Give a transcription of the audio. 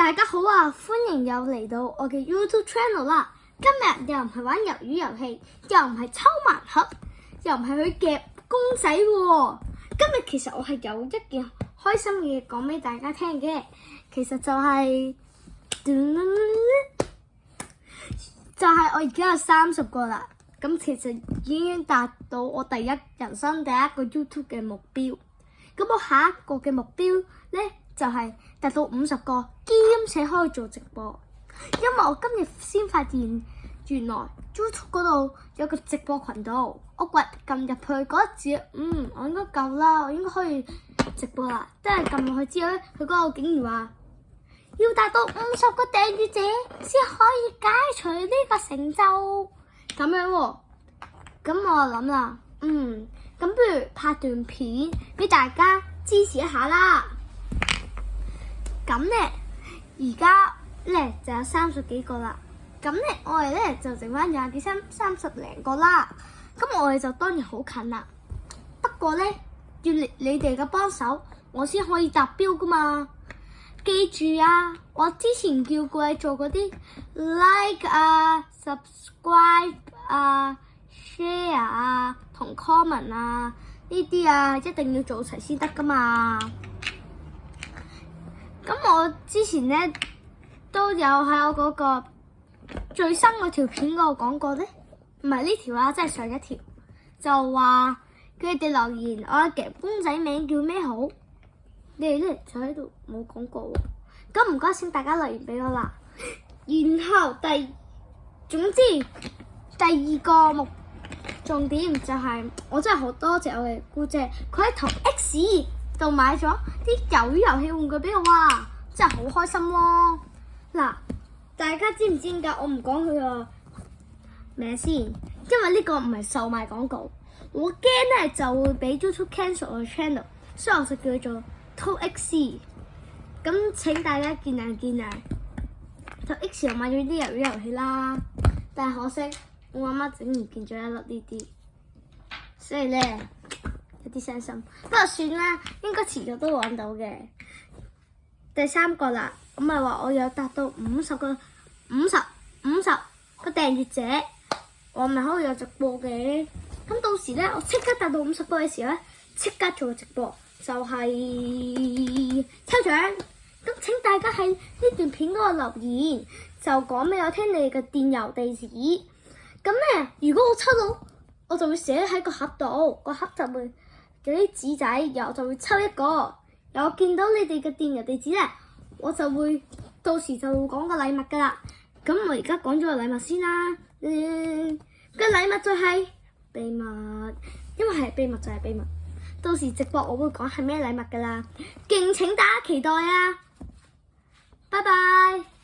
大家好啊，歡迎又嚟到我嘅 YouTube channel 啦。今日又唔係玩魷魚遊戲，又唔係抽盲盒，又唔係去夾公仔喎。今日其實我係有一件開心嘅嘢講俾大家聽嘅，其實就係我而家有30個啦。咁其實已經達到我人生第一個 YouTube 嘅目標。咁我下一個嘅目標呢，就係達到50個，兼且可以做直播。因為我今日先發現，原來 YouTube 嗰度有個直播頻道，我撳入去嗰一字，我應該夠啦，我應該可以直播啦。即係撳落去之後咧，佢嗰個竟然話要達到50個訂閱者先可以解除呢個成就咁樣喎。咁我諗啦，咁不如拍段片俾大家支持一下啦。咁咧，而家咧就有30幾個啦。咁咧，我哋咧就剩翻30零個啦。咁我哋就當然好近啦。不過咧，要你哋嘅幫手，我先可以達標噶嘛。記住啊，我之前叫過你做嗰啲 like 啊、subscribe 啊、share 啊同 comment 啊呢啲啊，一定要做齊先得噶嘛。咁我之前咧都有喺我嗰個最新嗰條片嗰度講過咧，唔係呢條啊，即係上一條，就話佢哋留言我嘅公仔名叫咩好，你哋咧就喺度冇講過喎。咁唔該請大家留言俾我啦。然後總之第二個重點就係，我真係好多謝我嘅姑姐，佢喺同 X 度買咗啲魷魚遊戲玩具俾我，哇！真係好開心咯。嗱，大家知唔知點解我唔講佢個名先？因為呢個唔係售賣廣告，我驚咧就會俾 YouTube cancel 我嘅 channel，所以我就叫佢做 ToX。咁請大家見諒見諒。ToX 又買咗啲魷魚遊戲啦，但係可惜我阿媽整唔見咗一粒呢啲，所以咧有啲傷心。不過算啦，應該遲早都會揾到嘅。第3個啦，咁咪話我有達到50個訂閱者，我咪可以有直播嘅。咁到時咧，我即刻達到50個嘅時候咧，即刻做個直播，就係抽獎。咁請大家喺呢段片嗰個留言，就講俾我聽你哋嘅電郵地址。咁咧，如果我抽到，我就會寫喺個盒度，個盒就會有啲紙仔，然後就會抽一個。然後我見到你哋嘅電郵地址咧，我就會到時就會講個禮物噶啦。咁我而家講咗個禮物先啦。個禮物就係秘密，因為係秘密就係秘密。到時直播我會講係咩禮物噶啦，敬請大家期待啊！拜拜。